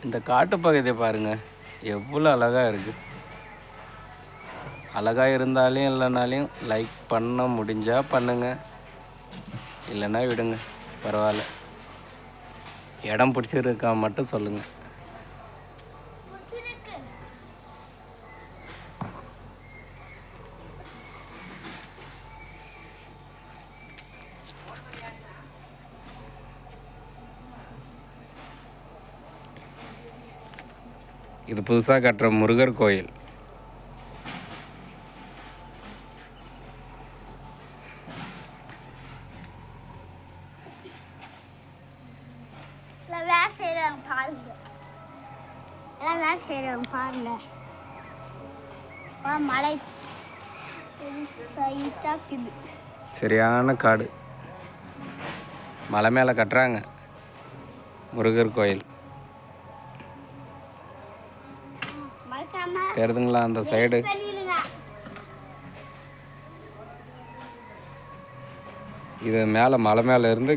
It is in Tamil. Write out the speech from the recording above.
இந்த காட்டு பகுதியை பாருங்கள், எவ்வளோ அழகாக இருக்குது. அழகாக இருந்தாலும் இல்லைனாலையும் லைக் பண்ண முடிஞ்சால் பண்ணுங்கள், இல்லைன்னா விடுங்க, பரவாயில்ல. இடம் பிடிச்சிருக்கா மட்டும் சொல்லுங்கள். இது புதுசாக கட்டுற முருகர் கோயில். மலை சரியான காடு. மலை மேலே கட்டுறாங்க முருகர் கோயில். தெரியுதுங்களா அந்த சைடு? இது மேலே மலை மேலே இருந்து